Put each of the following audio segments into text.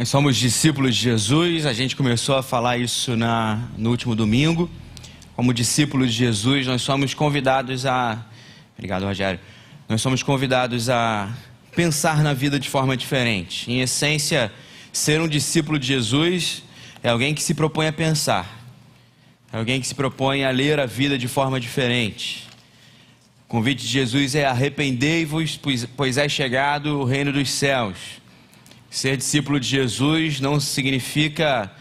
Nós somos discípulos de Jesus, a gente começou a falar isso no último domingo. Como discípulos de Jesus, nós somos convidados a... Obrigado, Rogério. Nós somos convidados a pensar na vida de forma diferente. Em essência, ser um discípulo de Jesus é alguém que se propõe a pensar. É alguém que se propõe a ler a vida de forma diferente. O convite de Jesus é: arrependei-vos, pois é chegado o reino dos céus. Ser discípulo de Jesus não significa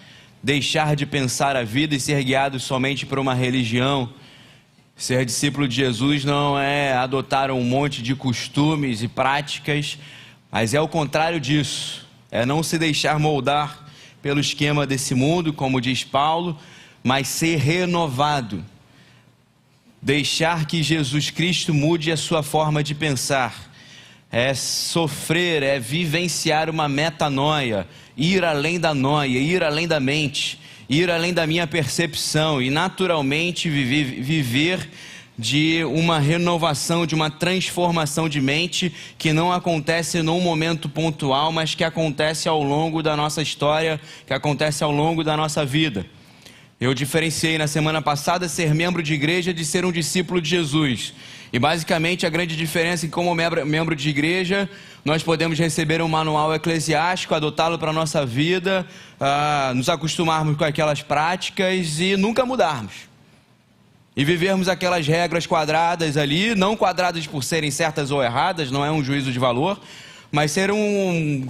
deixar de pensar a vida e ser guiado somente por uma religião. Ser discípulo de Jesus não é adotar um monte de costumes e práticas, mas é o contrário disso. É não se deixar moldar pelo esquema desse mundo, como diz Paulo, mas ser renovado. Deixar que Jesus Cristo mude a sua forma de pensar. É sofrer, é vivenciar uma metanoia, ir além da noia, ir além da mente, ir além da minha percepção e naturalmente viver de uma renovação, de uma transformação de mente que não acontece num momento pontual, mas que acontece ao longo da nossa história, que acontece ao longo da nossa vida. Eu diferenciei na semana passada ser membro de igreja de ser um discípulo de Jesus. E basicamente a grande diferença é que, como membro de igreja, nós podemos receber um manual eclesiástico, adotá-lo para a nossa vida, nos acostumarmos com aquelas práticas e nunca mudarmos. E vivermos aquelas regras quadradas ali, não quadradas por serem certas ou erradas, não é um juízo de valor, mas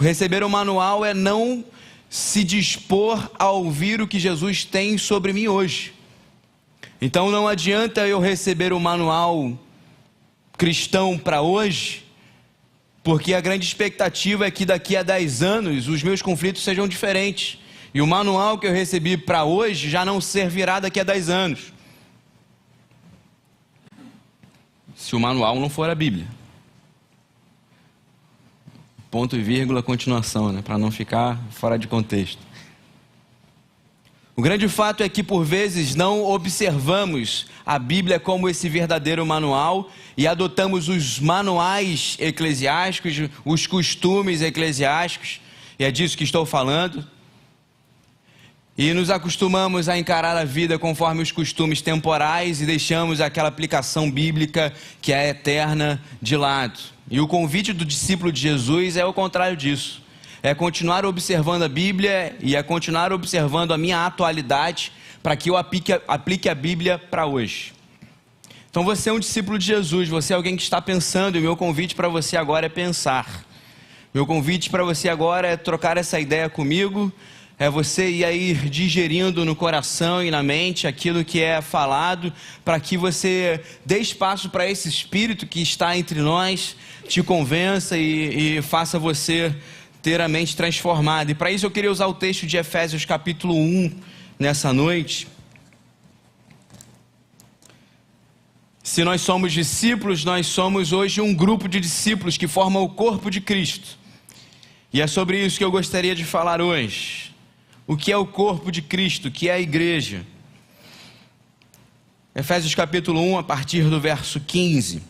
receber um manual é não se dispor a ouvir o que Jesus tem sobre mim hoje. Então não adianta eu receber o manual cristão para hoje, porque a grande expectativa é que daqui a 10 anos os meus conflitos sejam diferentes, e o manual que eu recebi para hoje já não servirá daqui a 10 anos, se o manual não for a Bíblia. Ponto e vírgula, continuação, né? Para não ficar fora de contexto. O grande fato é que, por vezes, não observamos a Bíblia como esse verdadeiro manual e adotamos os manuais eclesiásticos, os costumes eclesiásticos, e é disso que estou falando, e nos acostumamos a encarar a vida conforme os costumes temporais e deixamos aquela aplicação bíblica que é eterna de lado. E o convite do discípulo de Jesus é o contrário disso. É continuar observando a Bíblia e é continuar observando a minha atualidade para que eu aplique a Bíblia para hoje. Então você é um discípulo de Jesus, você é alguém que está pensando, e o meu convite para você agora é pensar. Meu convite para você agora é trocar essa ideia comigo, é você ir digerindo no coração e na mente aquilo que é falado, para que você dê espaço para esse Espírito que está entre nós, te convença e faça você ter a mente transformada. E para isso eu queria usar o texto de Efésios capítulo 1 nessa noite. Se nós somos discípulos, nós somos hoje um grupo de discípulos que formam o corpo de Cristo. E é sobre isso que eu gostaria de falar hoje. O que é o corpo de Cristo? O que é a igreja? Efésios capítulo 1, a partir do verso 15.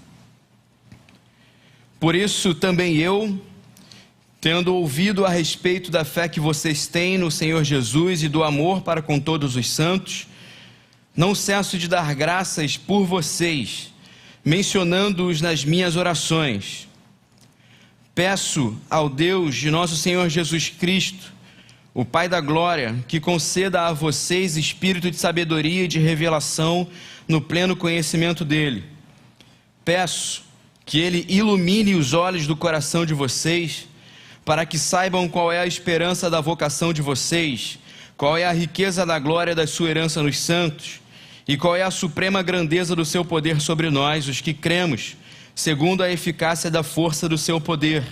Por isso também eu, tendo ouvido a respeito da fé que vocês têm no Senhor Jesus e do amor para com todos os santos, não cesso de dar graças por vocês, mencionando-os nas minhas orações. Peço ao Deus de nosso Senhor Jesus Cristo, o Pai da glória, que conceda a vocês espírito de sabedoria e de revelação no pleno conhecimento dele. Peço que ele ilumine os olhos do coração de vocês, para que saibam qual é a esperança da vocação de vocês, qual é a riqueza da glória da sua herança nos santos, e qual é a suprema grandeza do seu poder sobre nós, os que cremos, segundo a eficácia da força do seu poder.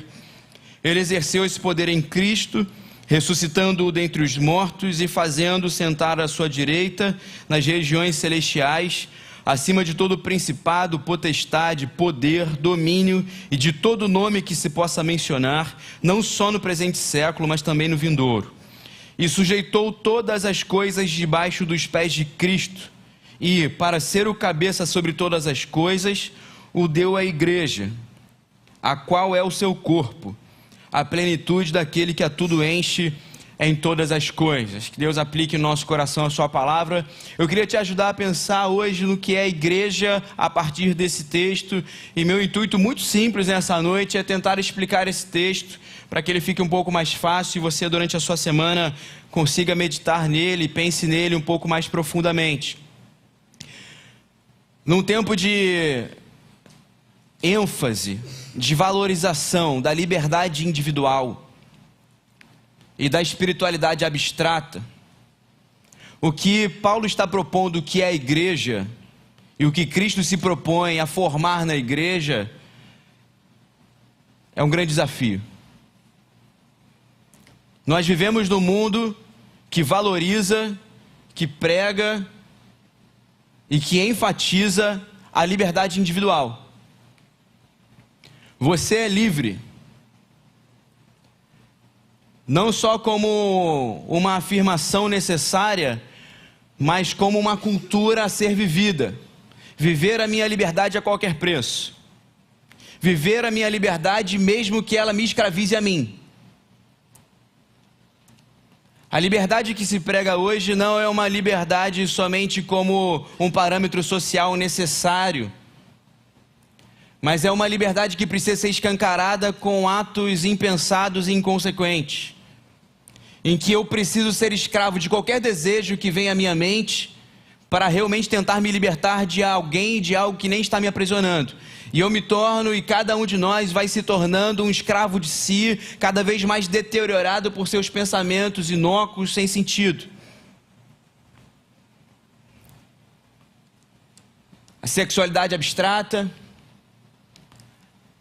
Ele exerceu esse poder em Cristo, ressuscitando-o dentre os mortos e fazendo-o sentar à sua direita nas regiões celestiais, acima de todo principado, potestade, poder, domínio e de todo nome que se possa mencionar, não só no presente século, mas também no vindouro. E sujeitou todas as coisas debaixo dos pés de Cristo, e, para ser o cabeça sobre todas as coisas, o deu à igreja, a qual é o seu corpo, a plenitude daquele que a tudo enche em todas as coisas. Que Deus aplique no nosso coração a sua palavra. Eu queria te ajudar a pensar hoje no que é a igreja a partir desse texto. E meu intuito muito simples nessa noite é tentar explicar esse texto para que ele fique um pouco mais fácil e você durante a sua semana consiga meditar nele, pense nele um pouco mais profundamente. Num tempo de ênfase, de valorização da liberdade individual e da espiritualidade abstrata, o que Paulo está propondo que é a igreja e o que Cristo se propõe a formar na igreja é um grande desafio. Nós vivemos num mundo que valoriza, que prega e que enfatiza a liberdade individual. Você é livre, não só como uma afirmação necessária, mas como uma cultura a ser vivida. Viver a minha liberdade a qualquer preço. Viver a minha liberdade mesmo que ela me escravize a mim. A liberdade que se prega hoje não é uma liberdade somente como um parâmetro social necessário, mas é uma liberdade que precisa ser escancarada com atos impensados e inconsequentes, em que eu preciso ser escravo de qualquer desejo que venha à minha mente para realmente tentar me libertar de alguém, de algo que nem está me aprisionando. E eu me torno, e cada um de nós vai se tornando um escravo de si, cada vez mais deteriorado por seus pensamentos inócuos, sem sentido. A sexualidade abstrata,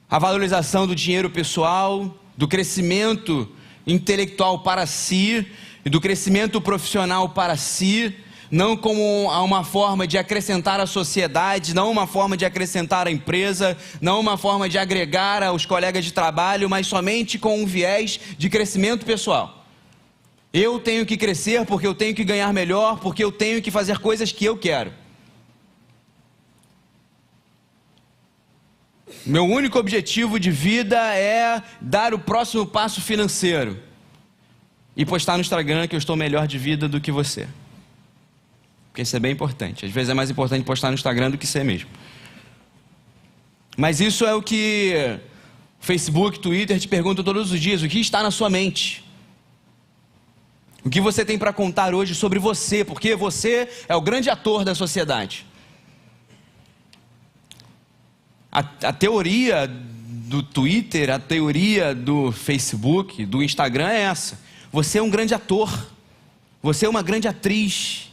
a valorização do dinheiro pessoal, do crescimento intelectual para si e do crescimento profissional para si, não como uma forma de acrescentar à sociedade, não uma forma de acrescentar à empresa, não uma forma de agregar aos colegas de trabalho, mas somente com um viés de crescimento pessoal. Eu tenho que crescer porque eu tenho que ganhar melhor, porque eu tenho que fazer coisas que eu quero. Meu único objetivo de vida é dar o próximo passo financeiro e postar no Instagram que eu estou melhor de vida do que você. Porque isso é bem importante. Às vezes é mais importante postar no Instagram do que ser mesmo. Mas isso é o que Facebook, Twitter te perguntam todos os dias. O que está na sua mente? O que você tem para contar hoje sobre você? Porque você é o grande ator da sociedade. A teoria do Twitter, a teoria do Facebook, do Instagram é essa. Você é um grande ator. Você é uma grande atriz.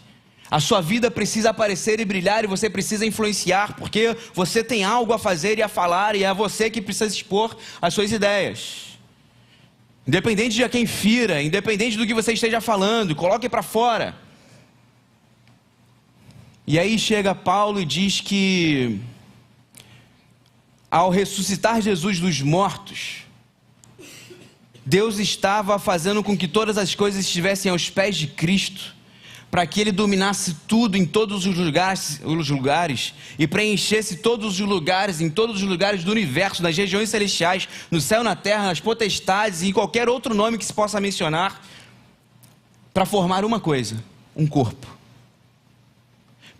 A sua vida precisa aparecer e brilhar e você precisa influenciar, porque você tem algo a fazer e a falar e é você que precisa expor as suas ideias. Independente de a quem fira, independente do que você esteja falando, coloque para fora. E aí chega Paulo e diz que ao ressuscitar Jesus dos mortos, Deus estava fazendo com que todas as coisas estivessem aos pés de Cristo, para que Ele dominasse tudo em todos os lugares e preenchesse todos os lugares, em todos os lugares do universo, nas regiões celestiais, no céu, na terra, nas potestades e em qualquer outro nome que se possa mencionar, para formar uma coisa, um corpo.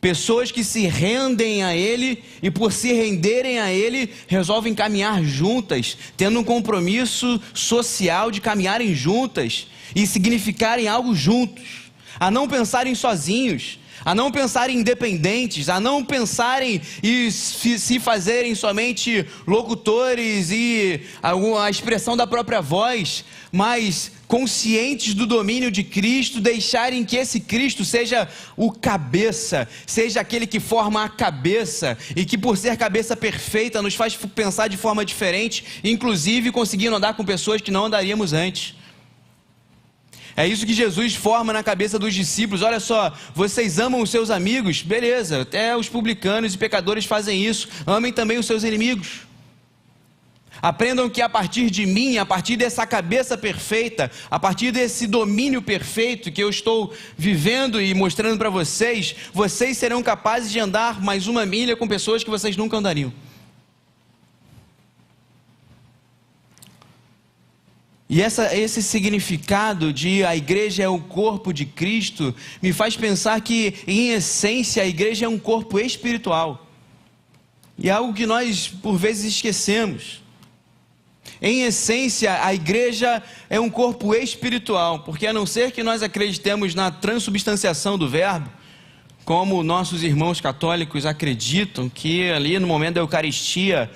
Pessoas que se rendem a Ele e por se renderem a Ele, resolvem caminhar juntas, tendo um compromisso social de caminharem juntas e significarem algo juntos, a não pensarem sozinhos, a não pensarem independentes, a não pensarem e se fazerem somente locutores e a expressão da própria voz, mas conscientes do domínio de Cristo, deixarem que esse Cristo seja o cabeça, seja aquele que forma a cabeça e que por ser cabeça perfeita nos faz pensar de forma diferente, inclusive conseguindo andar com pessoas que não andaríamos antes. É isso que Jesus forma na cabeça dos discípulos. Olha só, vocês amam os seus amigos? Beleza, até os publicanos e pecadores fazem isso. Amem também os seus inimigos. Aprendam que a partir de mim, a partir dessa cabeça perfeita, a partir desse domínio perfeito que eu estou vivendo e mostrando para vocês, vocês serão capazes de andar mais uma milha com pessoas que vocês nunca andariam. E esse significado de a igreja é o corpo de Cristo me faz pensar que, em essência, a igreja é um corpo espiritual. E é algo que nós, por vezes, esquecemos. Em essência, a igreja é um corpo espiritual, porque a não ser que nós acreditemos na transubstanciação do verbo, como nossos irmãos católicos acreditam que ali no momento da Eucaristia,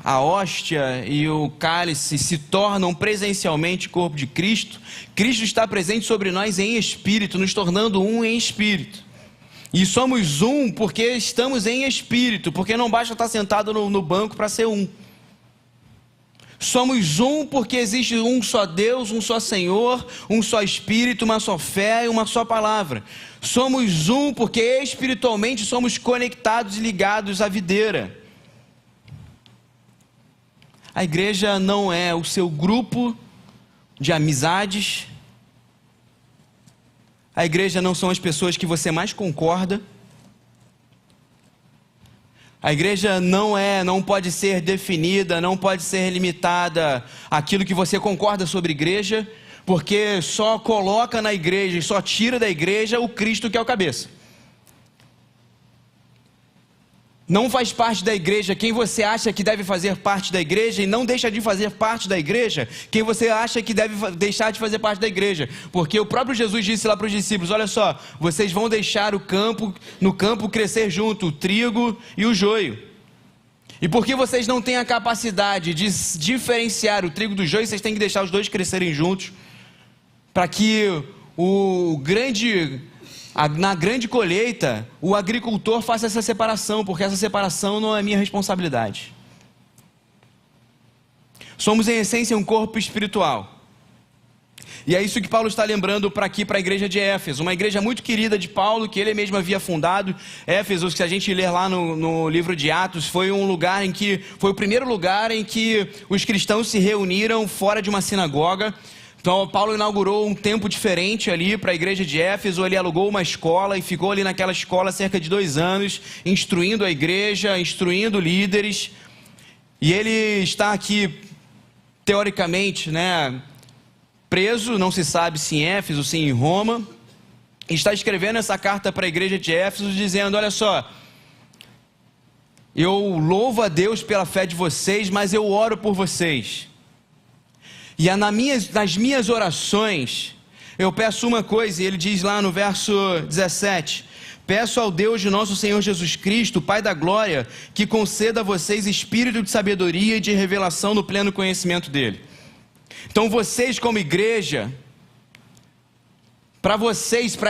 a hóstia e o cálice se tornam presencialmente corpo de Cristo, Cristo está presente sobre nós em espírito, nos tornando um em espírito. E somos um porque estamos em espírito, porque não basta estar sentado no banco para ser um. Somos um porque existe um só Deus, um só Senhor, um só Espírito, uma só fé e uma só palavra. Somos um porque espiritualmente somos conectados e ligados à videira. A igreja não é o seu grupo de amizades. A igreja não são as pessoas que você mais concorda. A igreja não pode ser definida, não pode ser limitada àquilo que você concorda sobre igreja, porque só coloca na igreja e só tira da igreja o Cristo que é o cabeça. Não faz parte da igreja quem você acha que deve fazer parte da igreja e não deixa de fazer parte da igreja quem você acha que deve deixar de fazer parte da igreja. Porque o próprio Jesus disse lá para os discípulos, olha só, vocês vão deixar no campo crescer junto o trigo e o joio. E porque vocês não têm a capacidade de diferenciar o trigo do joio, vocês têm que deixar os dois crescerem juntos, para que na grande colheita, o agricultor faça essa separação, porque essa separação não é minha responsabilidade. Somos em essência um corpo espiritual. E é isso que Paulo está lembrando para a igreja de Éfeso, uma igreja muito querida de Paulo, que ele mesmo havia fundado. Éfeso, se a gente ler lá no livro de Atos, foi o primeiro lugar em que os cristãos se reuniram fora de uma sinagoga. Então Paulo inaugurou um tempo diferente ali para a igreja de Éfeso. Ele alugou uma escola e ficou ali naquela escola cerca de 2 anos, instruindo a igreja, instruindo líderes. E ele está aqui, teoricamente, preso, não se sabe se em Éfeso, se em Roma. E está escrevendo essa carta para a igreja de Éfeso, dizendo, olha só, eu louvo a Deus pela fé de vocês, mas eu oro por vocês. E nas minhas orações, eu peço uma coisa, e ele diz lá no verso 17, peço ao Deus de nosso Senhor Jesus Cristo, Pai da glória, que conceda a vocês espírito de sabedoria e de revelação no pleno conhecimento dele. Então vocês como igreja, para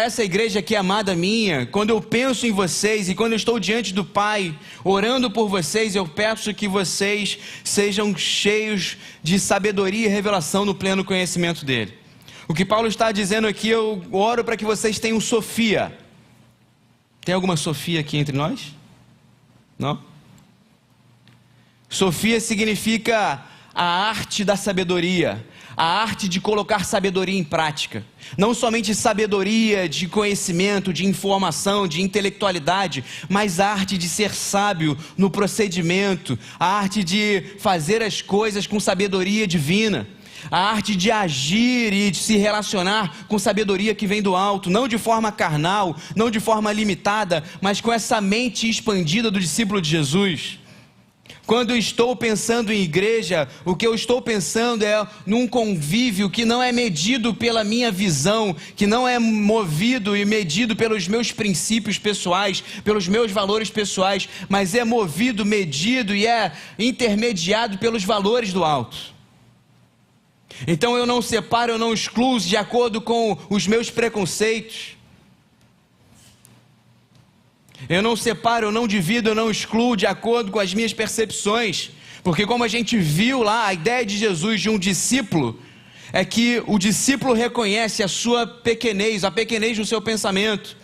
essa igreja que é amada minha, quando eu penso em vocês e quando eu estou diante do Pai, orando por vocês, eu peço que vocês sejam cheios de sabedoria e revelação no pleno conhecimento dele. O que Paulo está dizendo aqui, eu oro para que vocês tenham Sofia. Tem alguma Sofia aqui entre nós? Não? Sofia significa a arte da sabedoria, a arte de colocar sabedoria em prática. Não somente sabedoria de conhecimento, de informação, de intelectualidade, mas a arte de ser sábio no procedimento, a arte de fazer as coisas com sabedoria divina, a arte de agir e de se relacionar com sabedoria que vem do alto, não de forma carnal, não de forma limitada, mas com essa mente expandida do discípulo de Jesus. Quando eu estou pensando em igreja, o que eu estou pensando é num convívio que não é medido pela minha visão, que não é movido e medido pelos meus princípios pessoais, pelos meus valores pessoais, mas é movido, medido e é intermediado pelos valores do alto. Então eu não separo, eu não excluo de acordo com os meus preconceitos. Eu não separo, eu não divido, eu não excluo de acordo com as minhas percepções. Porque como a gente viu lá, a ideia de Jesus de um discípulo é que o discípulo reconhece a sua pequenez, a pequenez do seu pensamento.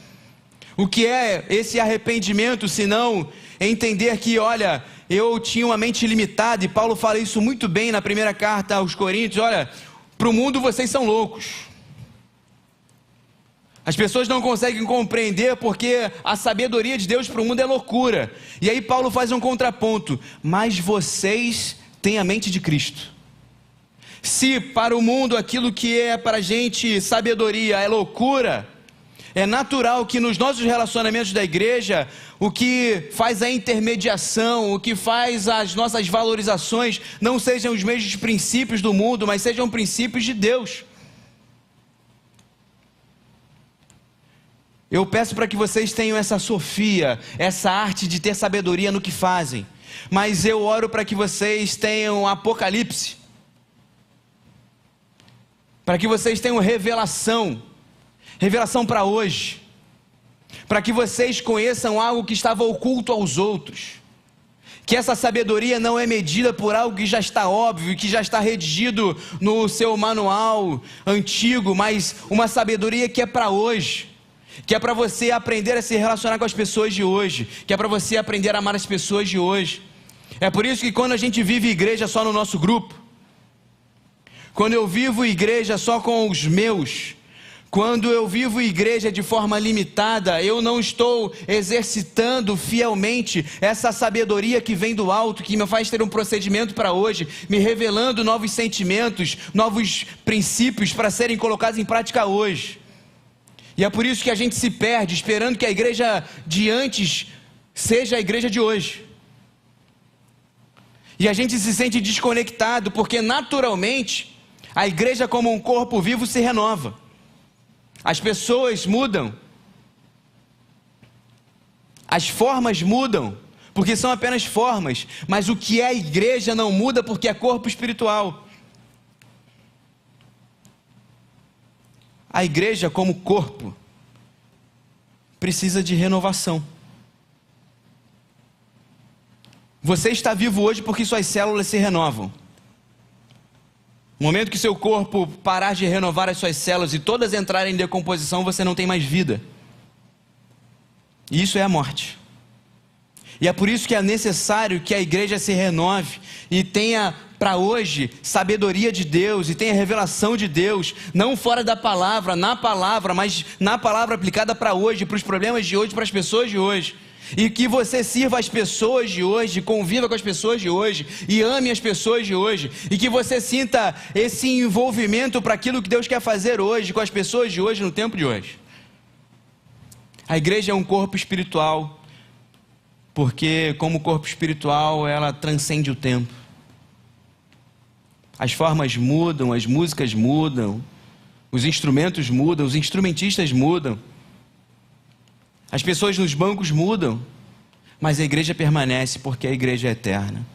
O que é esse arrependimento, senão entender que, olha, eu tinha uma mente limitada, e Paulo fala isso muito bem na primeira carta aos Coríntios, olha, para o mundo vocês são loucos. As pessoas não conseguem compreender porque a sabedoria de Deus para o mundo é loucura. E aí Paulo faz um contraponto, mas vocês têm a mente de Cristo. Se para o mundo aquilo que é para a gente sabedoria é loucura, é natural que nos nossos relacionamentos da igreja, o que faz a intermediação, o que faz as nossas valorizações, não sejam os mesmos princípios do mundo, mas sejam princípios de Deus. Eu peço para que vocês tenham essa sofia, essa arte de ter sabedoria no que fazem, mas eu oro para que vocês tenham apocalipse, para que vocês tenham revelação para hoje, para que vocês conheçam algo que estava oculto aos outros, que essa sabedoria não é medida por algo que já está óbvio, que já está redigido no seu manual antigo, mas uma sabedoria que é para hoje, que é para você aprender a se relacionar com as pessoas de hoje, que é para você aprender a amar as pessoas de hoje. É por isso que quando a gente vive igreja só no nosso grupo, quando eu vivo igreja só com os meus, quando eu vivo igreja de forma limitada, eu não estou exercitando fielmente essa sabedoria que vem do alto, que me faz ter um procedimento para hoje, me revelando novos sentimentos, novos princípios para serem colocados em prática hoje. E é por isso que a gente se perde, esperando que a igreja de antes seja a igreja de hoje. E a gente se sente desconectado, porque naturalmente a igreja como um corpo vivo se renova. As pessoas mudam, as formas mudam, porque são apenas formas, mas o que é igreja não muda porque é corpo espiritual. A igreja como corpo precisa de renovação. Você está vivo hoje porque suas células se renovam. No momento que seu corpo parar de renovar as suas células e todas entrarem em decomposição, você não tem mais vida. E isso é a morte. E é por isso que é necessário que a igreja se renove e tenha para hoje sabedoria de Deus e tenha revelação de Deus, não fora da palavra, na palavra, mas na palavra aplicada para hoje, para os problemas de hoje, para as pessoas de hoje. E que você sirva as pessoas de hoje, conviva com as pessoas de hoje e ame as pessoas de hoje, e que você sinta esse envolvimento para aquilo que Deus quer fazer hoje com as pessoas de hoje, no tempo de hoje. A igreja é um corpo espiritual, porque como corpo espiritual ela transcende o tempo. As formas mudam, as músicas mudam, os instrumentos mudam, os instrumentistas mudam, as pessoas nos bancos mudam, mas a igreja permanece porque a igreja é eterna.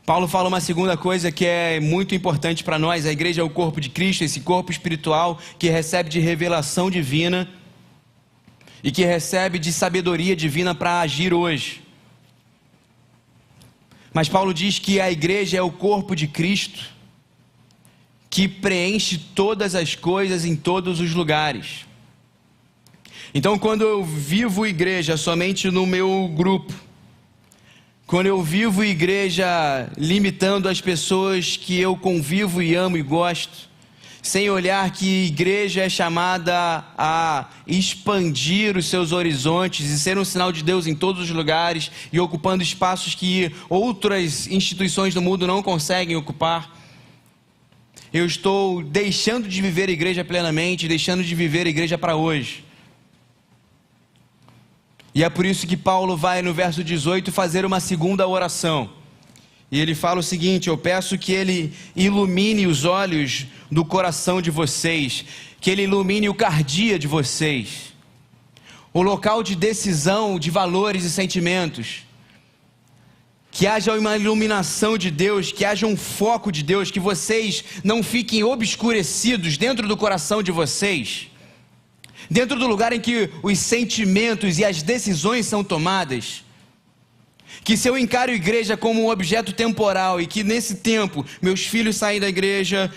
Paulo fala uma segunda coisa que é muito importante para nós. A igreja é o corpo de Cristo, esse corpo espiritual que recebe de revelação divina e que recebe de sabedoria divina para agir hoje. Mas Paulo diz que a igreja é o corpo de Cristo que preenche todas as coisas em todos os lugares. Então, quando eu vivo igreja somente no meu grupo, quando eu vivo igreja limitando as pessoas que eu convivo e amo e gosto, sem olhar que igreja é chamada a expandir os seus horizontes e ser um sinal de Deus em todos os lugares e ocupando espaços que outras instituições do mundo não conseguem ocupar, eu estou deixando de viver a igreja plenamente, deixando de viver a igreja para hoje. E é por isso que Paulo vai no verso 18 fazer uma segunda oração. E ele fala o seguinte: eu peço que ele ilumine os olhos do coração de vocês, que ele ilumine o cardia de vocês, o local de decisão de valores e sentimentos, que haja uma iluminação de Deus, que haja um foco de Deus, que vocês não fiquem obscurecidos dentro do coração de vocês, dentro do lugar em que os sentimentos e as decisões são tomadas. Que se eu encaro a igreja como um objeto temporal e que nesse tempo meus filhos saem da igreja,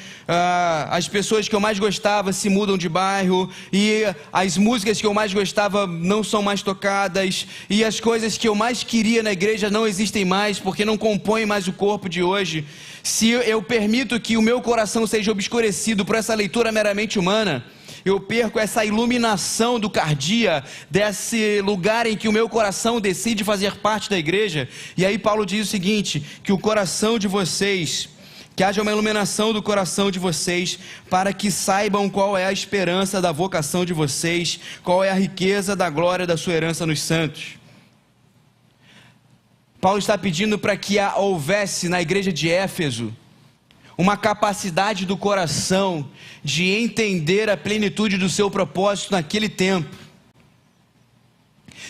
as pessoas que eu mais gostava se mudam de bairro e as músicas que eu mais gostava não são mais tocadas e as coisas que eu mais queria na igreja não existem mais porque não compõem mais o corpo de hoje, se eu permito que o meu coração seja obscurecido por essa leitura meramente humana, eu perco essa iluminação do cardia, desse lugar em que o meu coração decide fazer parte da igreja. E aí Paulo diz o seguinte: que o coração de vocês que haja uma iluminação do coração de vocês, para que saibam qual é a esperança da vocação de vocês, qual é a riqueza da glória da sua herança nos santos. Paulo está pedindo para que houvesse na igreja de Éfeso uma capacidade do coração de entender a plenitude do seu propósito naquele tempo,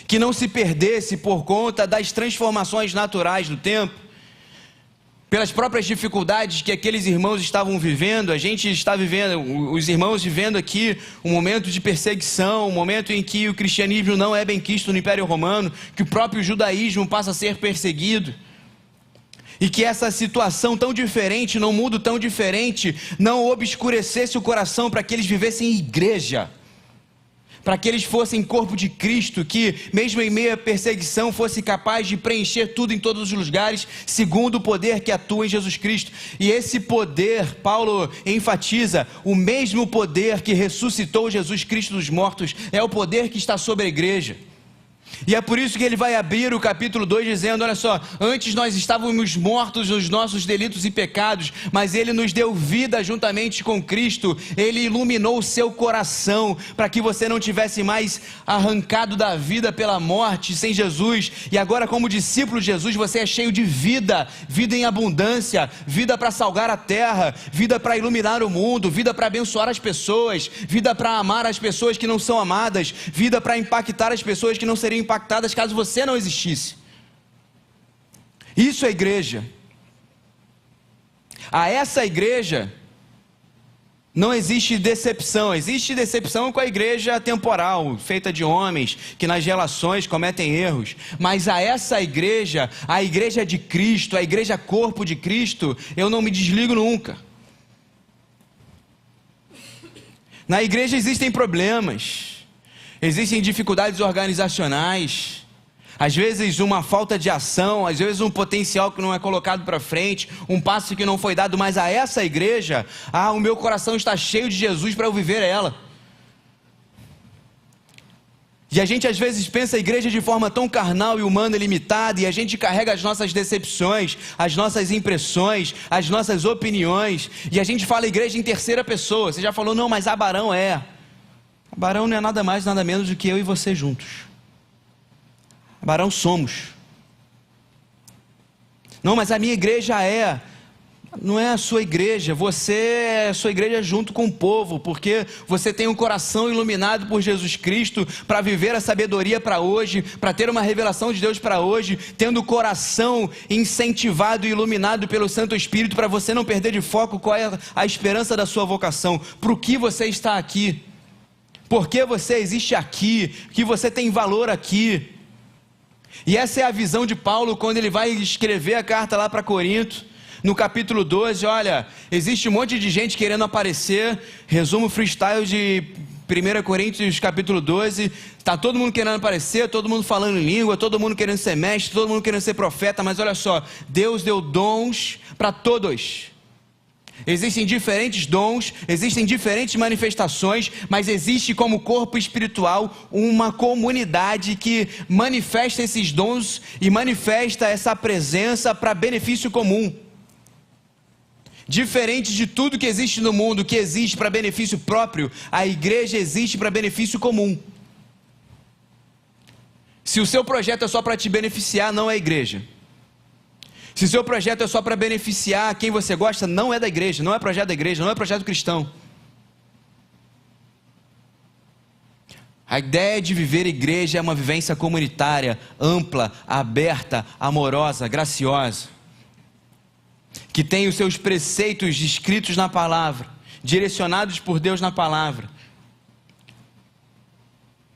que não se perdesse por conta das transformações naturais do tempo, pelas próprias dificuldades que aqueles irmãos estavam vivendo. A gente está vivendo, os irmãos vivendo aqui um momento de perseguição, um momento em que o cristianismo não é bem quisto no Império Romano, que o próprio judaísmo passa a ser perseguido, e que essa situação tão diferente, num mundo tão diferente, não obscurecesse o coração para que eles vivessem em igreja, para que eles fossem corpo de Cristo, que mesmo em meio à perseguição fosse capaz de preencher tudo em todos os lugares, segundo o poder que atua em Jesus Cristo. E esse poder, Paulo enfatiza, o mesmo poder que ressuscitou Jesus Cristo dos mortos, é o poder que está sobre a igreja. E é por isso que ele vai abrir o capítulo 2 dizendo, olha só, antes nós estávamos mortos nos nossos delitos e pecados, mas ele nos deu vida juntamente com Cristo, ele iluminou o seu coração, para que você não tivesse mais arrancado da vida pela morte sem Jesus, e agora como discípulo de Jesus, você é cheio de vida, vida em abundância, vida para salgar a terra, vida para iluminar o mundo, vida para abençoar as pessoas, vida para amar as pessoas que não são amadas, vida para impactar as pessoas que não seriam impactadas caso você não existisse. Isso é igreja. A essa igreja não existe decepção. Existe decepção com a igreja temporal, feita de homens que nas relações cometem erros, mas a essa igreja, a igreja de Cristo, a igreja corpo de Cristo, eu não me desligo nunca. Na igreja existem problemas, existem dificuldades organizacionais, às vezes uma falta de ação, às vezes um potencial que não é colocado para frente, um passo que não foi dado, mas a essa igreja, o meu coração está cheio de Jesus para eu viver ela. E a gente às vezes pensa a igreja de forma tão carnal e humana e limitada, e a gente carrega as nossas decepções, as nossas impressões, as nossas opiniões, e a gente fala igreja em terceira pessoa. Você já falou, não, mas Abarão é... Abarão não é nada mais, nada menos do que eu e você juntos. Abarão somos. Não, mas a minha igreja é... Não é a sua igreja, você é a sua igreja junto com o povo, porque você tem um coração iluminado por Jesus Cristo para viver a sabedoria para hoje, para ter uma revelação de Deus para hoje, tendo o coração incentivado e iluminado pelo Santo Espírito, para você não perder de foco qual é a esperança da sua vocação, para o que você está aqui. Porque você existe aqui, que você tem valor aqui. E essa é a visão de Paulo quando ele vai escrever a carta lá para Corinto, no capítulo 12, olha, existe um monte de gente querendo aparecer, resumo freestyle de 1 Coríntios capítulo 12, está todo mundo querendo aparecer, todo mundo falando em língua, todo mundo querendo ser mestre, todo mundo querendo ser profeta, mas olha só, Deus deu dons para todos. Existem diferentes dons, existem diferentes manifestações, mas existe como corpo espiritual uma comunidade que manifesta esses dons e manifesta essa presença para benefício comum. Diferente de tudo que existe no mundo, que existe para benefício próprio, a igreja existe para benefício comum. Se o seu projeto é só para te beneficiar, não é igreja. Se o seu projeto é só para beneficiar quem você gosta, não é da igreja, não é projeto da igreja, não é projeto cristão. A ideia de viver igreja é uma vivência comunitária, ampla, aberta, amorosa, graciosa, que tem os seus preceitos escritos na palavra, direcionados por Deus na palavra,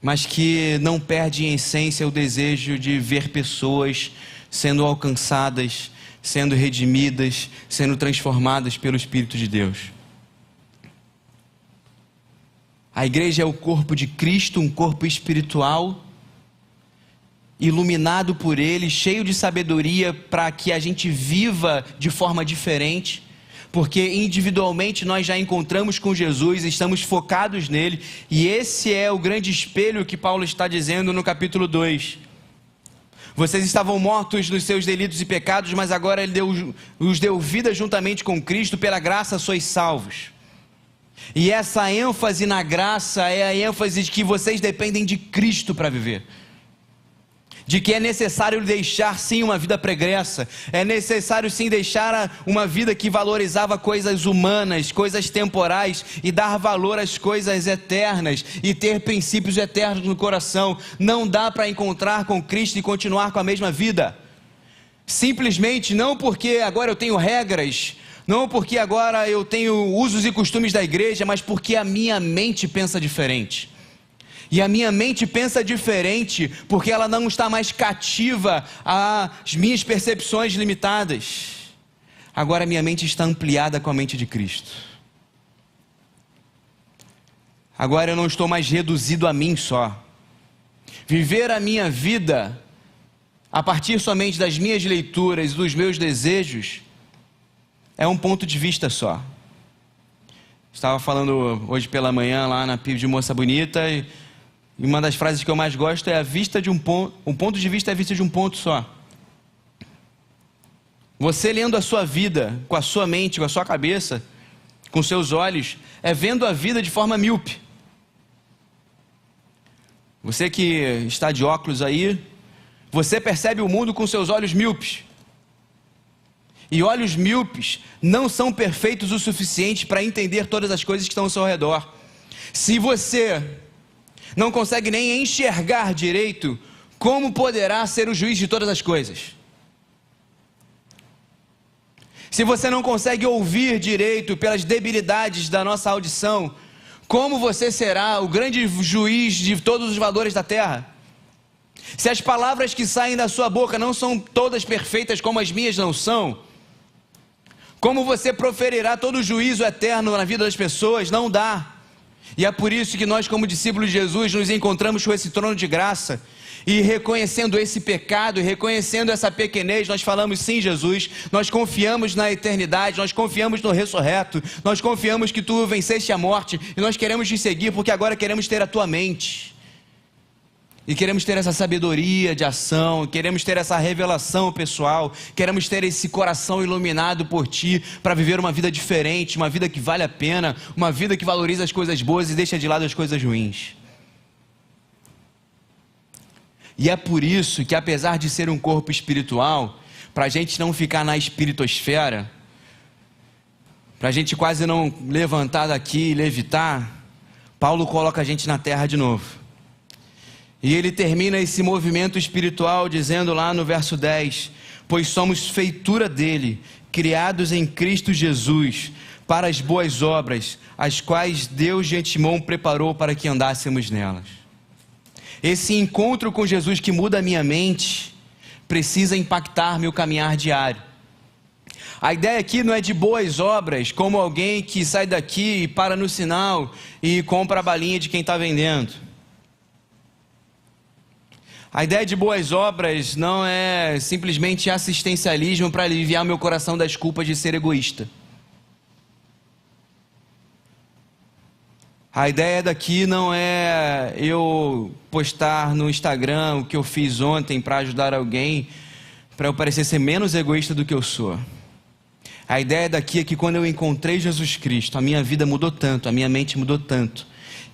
mas que não perde em essência o desejo de ver pessoas sendo alcançadas, sendo redimidas, sendo transformadas pelo Espírito de Deus. A igreja é o corpo de Cristo, um corpo espiritual, iluminado por Ele, cheio de sabedoria para que a gente viva de forma diferente, porque individualmente nós já encontramos com Jesus, estamos focados nele, e esse é o grande espelho que Paulo está dizendo no capítulo 2. Vocês estavam mortos nos seus delitos e pecados, mas agora Ele os deu vida juntamente com Cristo, pela graça sois salvos. E essa ênfase na graça é a ênfase de que vocês dependem de Cristo para viver. De que é necessário deixar sim uma vida pregressa, é necessário sim deixar uma vida que valorizava coisas humanas, coisas temporais, e dar valor às coisas eternas, e ter princípios eternos no coração. Não dá para encontrar com Cristo e continuar com a mesma vida, simplesmente não porque agora eu tenho regras, não porque agora eu tenho usos e costumes da igreja, mas porque a minha mente pensa diferente. E a minha mente pensa diferente porque ela não está mais cativa às minhas percepções limitadas. Agora a minha mente está ampliada com a mente de Cristo. Agora eu não estou mais reduzido a mim só. Viver a minha vida a partir somente das minhas leituras e dos meus desejos é um ponto de vista só. Estava falando hoje pela manhã lá na PIB de Moça Bonita e uma das frases que eu mais gosto é: um ponto de vista é a vista de um ponto só. Você lendo a sua vida com a sua mente, com a sua cabeça, com seus olhos, é vendo a vida de forma míope. Você que está de óculos aí, você percebe o mundo com seus olhos míopes. E olhos míopes não são perfeitos o suficiente para entender todas as coisas que estão ao seu redor. Se você não consegue nem enxergar direito, como poderá ser o juiz de todas as coisas? Se você não consegue ouvir direito pelas debilidades da nossa audição, como você será o grande juiz de todos os valores da terra? Se as palavras que saem da sua boca não são todas perfeitas como as minhas não são, como você proferirá todo o juízo eterno na vida das pessoas? Não dá. E é por isso que nós, como discípulos de Jesus, nos encontramos com esse trono de graça, e reconhecendo esse pecado, e reconhecendo essa pequenez, nós falamos: sim, Jesus, nós confiamos na eternidade, nós confiamos no ressurreto, nós confiamos que Tu venceste a morte, e nós queremos Te seguir, porque agora queremos ter a Tua mente, e queremos ter essa sabedoria de ação, queremos ter essa revelação pessoal, queremos ter esse coração iluminado por Ti, para viver uma vida diferente, uma vida que vale a pena, uma vida que valoriza as coisas boas e deixa de lado as coisas ruins. E é por isso que, apesar de ser um corpo espiritual, para a gente não ficar na espiritosfera, para a gente quase não levantar daqui e levitar, Paulo coloca a gente na terra de novo. E ele termina esse movimento espiritual dizendo lá no verso 10: pois somos feitura dele, criados em Cristo Jesus, para as boas obras, as quais Deus de antemão preparou para que andássemos nelas. Esse encontro com Jesus que muda a minha mente, precisa impactar meu caminhar diário. A ideia aqui não é de boas obras, como alguém que sai daqui e para no sinal e compra a balinha de quem está vendendo. A ideia de boas obras não é simplesmente assistencialismo para aliviar meu coração das culpas de ser egoísta. A ideia daqui não é eu postar no Instagram o que eu fiz ontem para ajudar alguém, para eu parecer ser menos egoísta do que eu sou. A ideia daqui é que quando eu encontrei Jesus Cristo, a minha vida mudou tanto, a minha mente mudou tanto,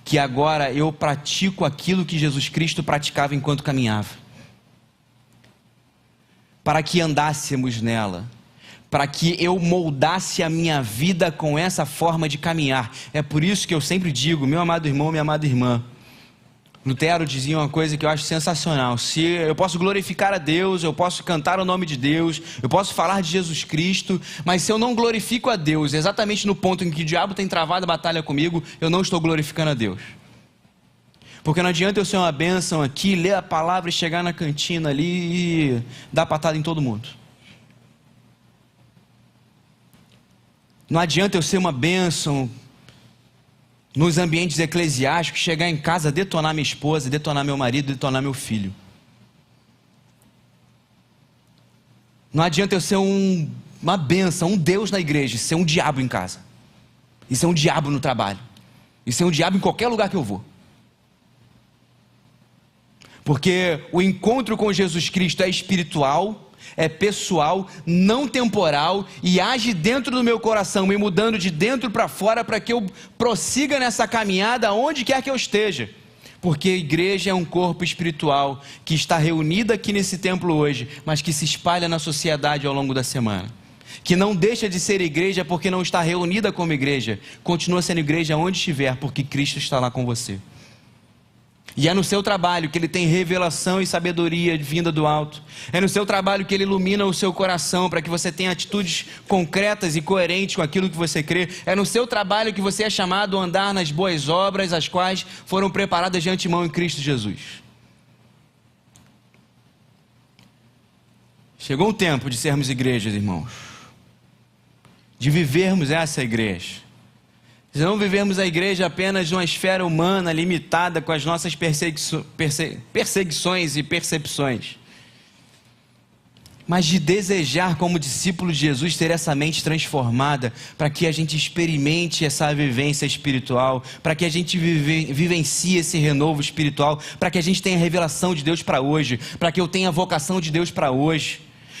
que agora eu pratico aquilo que Jesus Cristo praticava enquanto caminhava, para que andássemos nela, para que eu moldasse a minha vida com essa forma de caminhar. É por isso que eu sempre digo, meu amado irmão, minha amada irmã, Lutero dizia uma coisa que eu acho sensacional: se eu posso glorificar a Deus, eu posso cantar o nome de Deus, eu posso falar de Jesus Cristo, mas se eu não glorifico a Deus exatamente no ponto em que o diabo tem travado a batalha comigo, eu não estou glorificando a Deus. Porque não adianta eu ser uma bênção aqui, ler a palavra e chegar na cantina ali e dar patada em todo mundo. Não adianta eu ser uma bênção nos ambientes eclesiásticos, chegar em casa, detonar minha esposa, detonar meu marido, detonar meu filho. Não adianta eu ser uma bênção, um Deus na igreja, ser um diabo em casa, e ser um diabo no trabalho, e ser um diabo em qualquer lugar que eu vou. Porque o encontro com Jesus Cristo é espiritual, é pessoal, não temporal e age dentro do meu coração, me mudando de dentro para fora para que eu prossiga nessa caminhada onde quer que eu esteja. Porque a igreja é um corpo espiritual que está reunida aqui nesse templo hoje, mas que se espalha na sociedade ao longo da semana. Que não deixa de ser igreja porque não está reunida como igreja, continua sendo igreja onde estiver, porque Cristo está lá com você. E é no seu trabalho que Ele tem revelação e sabedoria vinda do alto. É no seu trabalho que Ele ilumina o seu coração para que você tenha atitudes concretas e coerentes com aquilo que você crê. É no seu trabalho que você é chamado a andar nas boas obras, as quais foram preparadas de antemão em Cristo Jesus. Chegou o tempo de sermos igrejas, irmãos. De vivermos essa igreja. Se não vivemos a igreja apenas numa esfera humana, limitada com as nossas perseguições e percepções, mas de desejar como discípulo de Jesus ter essa mente transformada, para que a gente experimente essa vivência espiritual, para que a gente vivencie esse renovo espiritual, para que a gente tenha a revelação de Deus para hoje, para que eu tenha a vocação de Deus para hoje,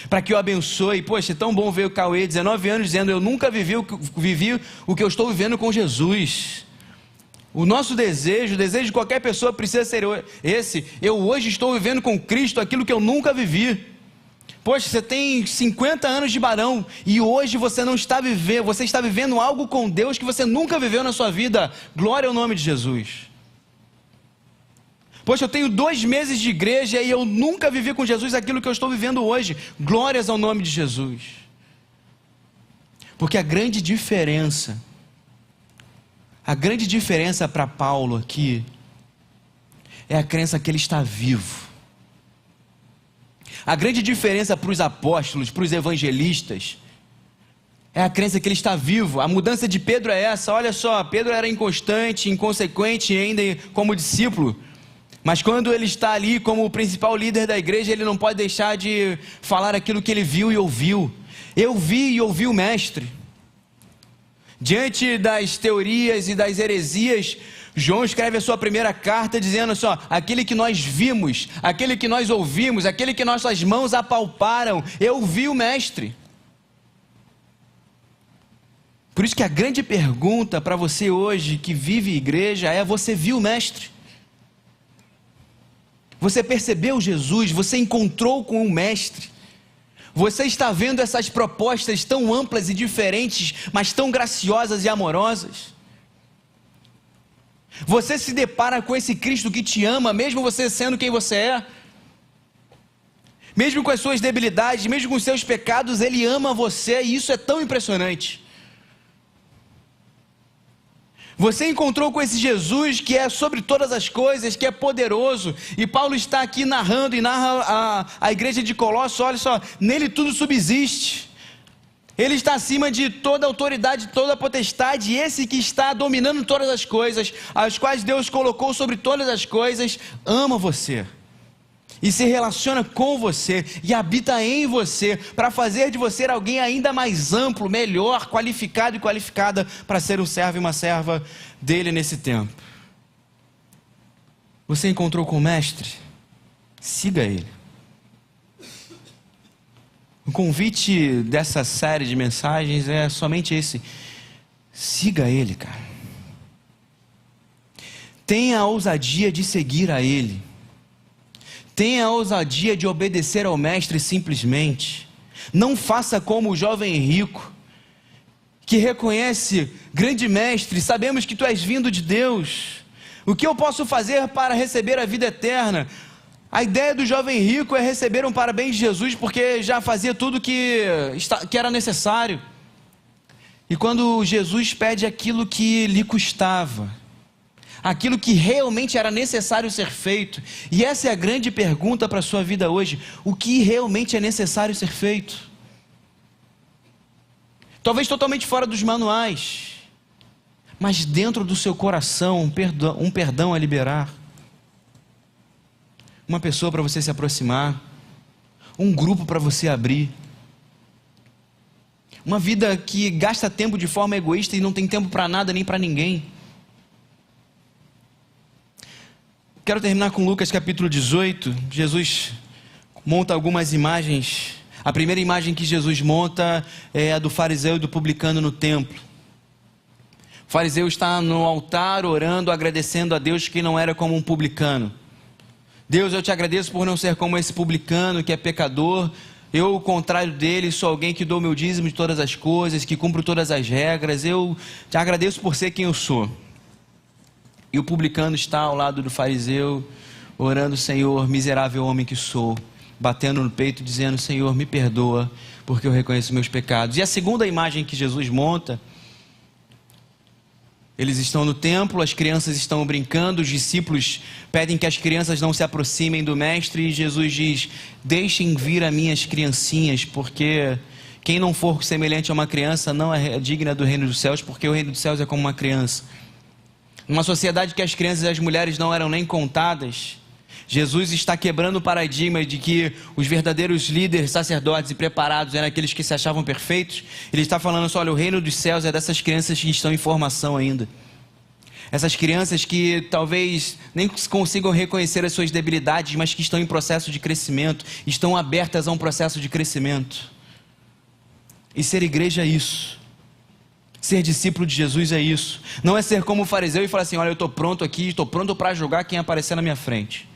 para que eu abençoe. Poxa, é tão bom ver o Cauê, 19 anos, dizendo: eu nunca vivi o que eu estou vivendo com Jesus. O nosso desejo, o desejo de qualquer pessoa precisa ser esse: eu hoje estou vivendo com Cristo aquilo que eu nunca vivi. Poxa, você tem 50 anos de Barão e hoje você não está vivendo, você está vivendo algo com Deus que você nunca viveu na sua vida. Glória ao nome de Jesus. Poxa, eu tenho 2 meses de igreja e eu nunca vivi com Jesus aquilo que eu estou vivendo hoje. Glórias ao nome de Jesus. Porque a grande diferença para Paulo aqui é a crença que ele está vivo. A grande diferença para os apóstolos, para os evangelistas, é a crença que ele está vivo. A mudança de Pedro é essa. Olha só, Pedro era inconstante, inconsequente ainda como discípulo. Mas quando ele está ali como o principal líder da igreja, ele não pode deixar de falar aquilo que ele viu e ouviu. Eu vi e ouvi o mestre. Diante das teorias e das heresias, João escreve a sua primeira carta dizendo só: aquele que nós vimos, aquele que nós ouvimos, aquele que nossas mãos apalparam, eu vi o mestre. Por isso que a grande pergunta para você hoje que vive igreja é: você viu o mestre? Você percebeu Jesus? Você encontrou com o mestre? Você está vendo essas propostas tão amplas e diferentes, mas tão graciosas e amorosas? Você se depara com esse Cristo que te ama, mesmo você sendo quem você é? Mesmo com as suas debilidades, mesmo com os seus pecados, Ele ama você, e isso é tão impressionante. Você encontrou com esse Jesus que é sobre todas as coisas, que é poderoso, e Paulo está aqui narrando e narra a igreja de Colossos. Olha só, nele tudo subsiste, Ele está acima de toda autoridade, toda potestade, e esse que está dominando todas as coisas, as quais Deus colocou sobre todas as coisas, ama você, e se relaciona com você, e habita em você, para fazer de você alguém ainda mais amplo, melhor, qualificado e qualificada, para ser um servo e uma serva dele nesse tempo. Você encontrou com o mestre? Siga ele. O convite dessa série de mensagens é somente esse: siga ele, cara. Tenha a ousadia de seguir a ele. Tenha a ousadia de obedecer ao mestre simplesmente. Não faça como o jovem rico, que reconhece: grande mestre, sabemos que tu és vindo de Deus. O que eu posso fazer para receber a vida eterna? A ideia do jovem rico é receber um parabéns de Jesus, porque já fazia tudo que era necessário. E quando Jesus pede aquilo que lhe custava, aquilo que realmente era necessário ser feito, e essa é a grande pergunta para a sua vida hoje: o que realmente é necessário ser feito? Talvez totalmente fora dos manuais, mas dentro do seu coração, um perdão a liberar, uma pessoa para você se aproximar, um grupo para você abrir, uma vida que gasta tempo de forma egoísta e não tem tempo para nada nem para ninguém. Quero terminar com Lucas capítulo 18. Jesus monta algumas imagens. A primeira imagem que Jesus monta é a do fariseu e do publicano no templo. O fariseu está no altar orando, agradecendo a Deus que não era como um publicano. Deus, eu te agradeço por não ser como esse publicano que é pecador. Eu, ao contrário dele, sou alguém que dou meu dízimo de todas as coisas, que cumpro todas as regras. Eu te agradeço por ser quem eu sou. E o publicano está ao lado do fariseu, orando: Senhor, miserável homem que sou, batendo no peito, dizendo: Senhor, me perdoa, porque eu reconheço meus pecados. E a segunda imagem que Jesus monta, eles estão no templo, as crianças estão brincando, os discípulos pedem que as crianças não se aproximem do mestre, e Jesus diz: deixem vir as minhas criancinhas, porque quem não for semelhante a uma criança não é digna do reino dos céus, porque o reino dos céus é como uma criança. Uma sociedade que as crianças e as mulheres não eram nem contadas, Jesus está quebrando o paradigma de que os verdadeiros líderes, sacerdotes e preparados eram aqueles que se achavam perfeitos. Ele está falando assim: olha, o reino dos céus é dessas crianças que estão em formação ainda. Essas crianças que talvez nem consigam reconhecer as suas debilidades, mas que estão em processo de crescimento, estão abertas a um processo de crescimento. E ser igreja é isso. Ser discípulo de Jesus é isso. Não é ser como o fariseu e falar assim: olha, eu estou pronto aqui, estou pronto para julgar quem aparecer na minha frente.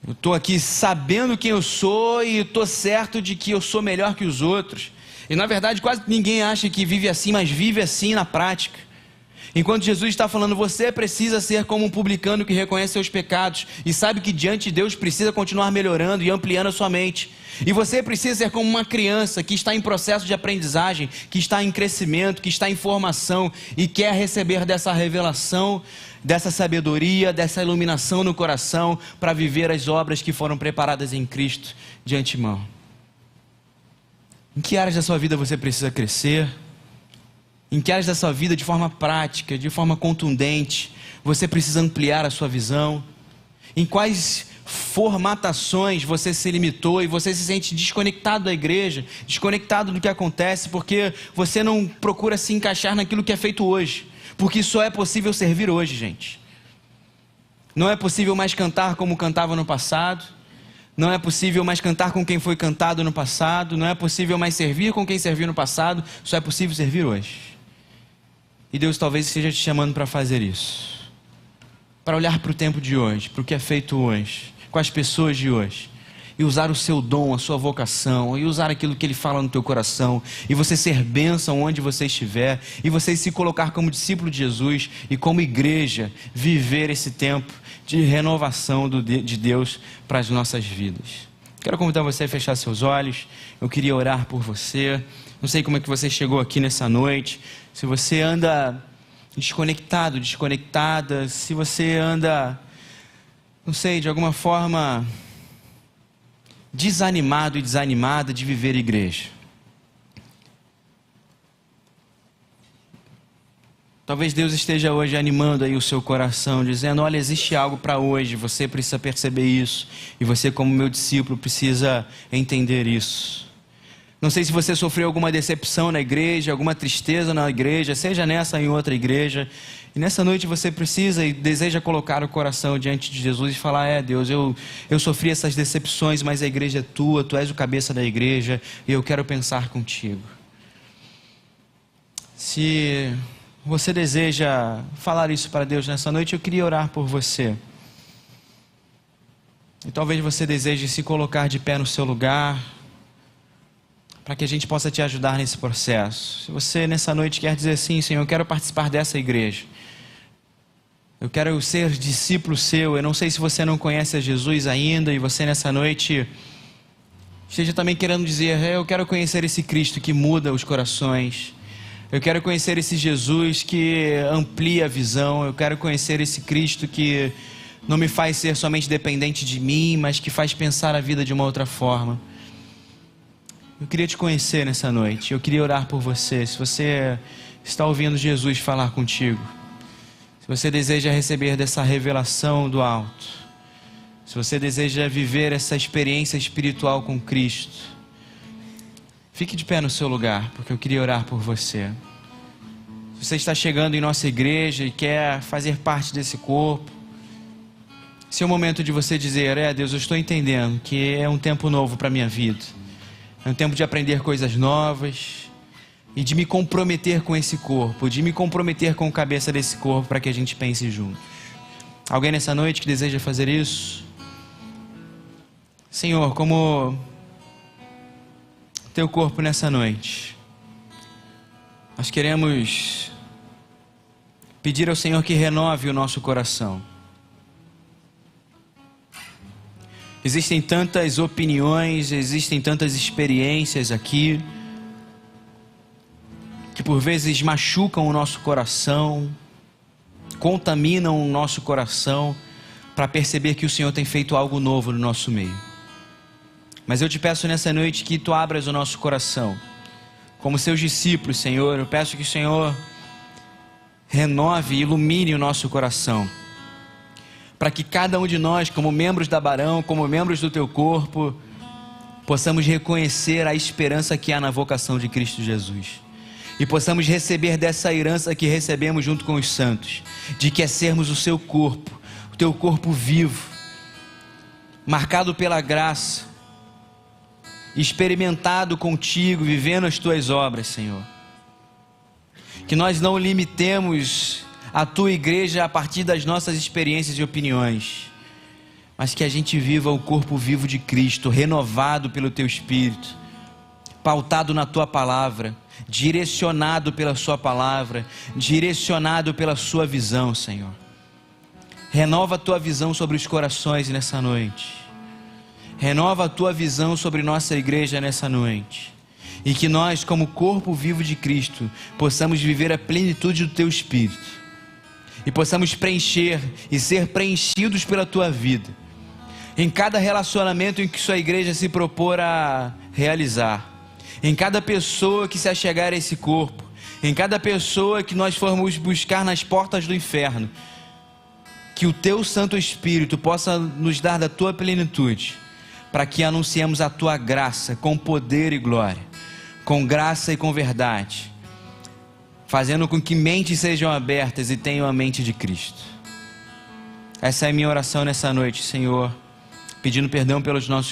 Eu estou aqui sabendo quem eu sou e estou certo de que eu sou melhor que os outros. E na verdade quase ninguém acha que vive assim, mas vive assim na prática. Enquanto Jesus está falando: você precisa ser como um publicano que reconhece seus pecados e sabe que diante de Deus precisa continuar melhorando e ampliando a sua mente. E você precisa ser como uma criança que está em processo de aprendizagem, que está em crescimento, que está em formação e quer receber dessa revelação, dessa sabedoria, dessa iluminação no coração para viver as obras que foram preparadas em Cristo de antemão. Em que áreas da sua vida você precisa crescer? Em que áreas da sua vida, de forma prática, de forma contundente, você precisa ampliar a sua visão? Em quais formatações você se limitou e você se sente desconectado da igreja, desconectado do que acontece, porque você não procura se encaixar naquilo que é feito hoje? Porque só é possível servir hoje, gente. Não é possível mais cantar como cantava no passado. Não é possível mais cantar com quem foi cantado no passado. Não é possível mais servir com quem serviu no passado. Só é possível servir hoje. E Deus talvez esteja te chamando para fazer isso, para olhar para o tempo de hoje, para o que é feito hoje, com as pessoas de hoje, e usar o seu dom, a sua vocação, e usar aquilo que Ele fala no teu coração, e você ser bênção onde você estiver, e você se colocar como discípulo de Jesus, e como igreja, viver esse tempo de renovação de Deus para as nossas vidas. Quero convidar você a fechar seus olhos. Eu queria orar por você. Não sei como é que você chegou aqui nessa noite. Se você anda desconectado, desconectada, se você anda, não sei, de alguma forma desanimado e desanimada de viver igreja. Talvez Deus esteja hoje animando aí o seu coração, dizendo: olha, existe algo para hoje, você precisa perceber isso, e você, como meu discípulo, precisa entender isso. Não sei se você sofreu alguma decepção na igreja, alguma tristeza na igreja, seja nessa ou em outra igreja, e nessa noite você precisa e deseja colocar o coração diante de Jesus e falar: Deus, eu sofri essas decepções, mas a igreja é tua, tu és o cabeça da igreja, e eu quero pensar contigo. Se você deseja falar isso para Deus nessa noite, eu queria orar por você. E talvez você deseje se colocar de pé no seu lugar, para que a gente possa te ajudar nesse processo. Se você nessa noite quer dizer assim: Senhor, eu quero participar dessa igreja, eu quero ser discípulo seu. Eu não sei se você não conhece a Jesus ainda, e você nessa noite esteja também querendo dizer: eu quero conhecer esse Cristo que muda os corações. Eu quero conhecer esse Jesus que amplia a visão. Eu quero conhecer esse Cristo que não me faz ser somente dependente de mim, mas que faz pensar a vida de uma outra forma. Eu queria te conhecer nessa noite. Eu queria orar por você. Se você está ouvindo Jesus falar contigo, se você deseja receber dessa revelação do alto, se você deseja viver essa experiência espiritual com Cristo, fique de pé no seu lugar, porque eu queria orar por você. Se você está chegando em nossa igreja e quer fazer parte desse corpo, Esse é o momento de você dizer: Deus, eu estou entendendo que é um tempo novo para a minha vida. É um tempo de aprender coisas novas e de me comprometer com esse corpo, de me comprometer com a cabeça desse corpo para que a gente pense juntos. Alguém nessa noite que deseja fazer isso? Senhor, como teu corpo nessa noite, nós queremos pedir ao Senhor que renove o nosso coração. Existem tantas opiniões, existem tantas experiências aqui, que por vezes machucam o nosso coração, contaminam o nosso coração, para perceber que o Senhor tem feito algo novo no nosso meio. Mas eu te peço nessa noite que tu abras o nosso coração, como seus discípulos, Senhor. Eu peço que o Senhor renove e ilumine o nosso coração, para que cada um de nós, como membros da Barão, como membros do teu corpo, possamos reconhecer a esperança que há na vocação de Cristo Jesus. E possamos receber dessa herança que recebemos junto com os santos, de que é sermos o seu corpo, o teu corpo vivo, marcado pela graça, experimentado contigo, vivendo as tuas obras, Senhor. Que nós não limitemos a tua igreja a partir das nossas experiências e opiniões, mas que a gente viva o corpo vivo de Cristo, renovado pelo teu Espírito, pautado na tua palavra, direcionado pela sua palavra, direcionado pela sua visão, Senhor. Renova a tua visão sobre os corações nessa noite. Renova a tua visão sobre nossa igreja nessa noite. E que nós, como corpo vivo de Cristo, possamos viver a plenitude do teu Espírito. E possamos preencher e ser preenchidos pela tua vida. Em cada relacionamento em que sua igreja se propor a realizar. Em cada pessoa que se achegar a esse corpo. Em cada pessoa que nós formos buscar nas portas do inferno. Que o teu Santo Espírito possa nos dar da tua plenitude, para que anunciemos a tua graça com poder e glória, com graça e com verdade, fazendo com que mentes sejam abertas e tenham a mente de Cristo. Essa é a minha oração nessa noite, Senhor, pedindo perdão pelos nossos pecados.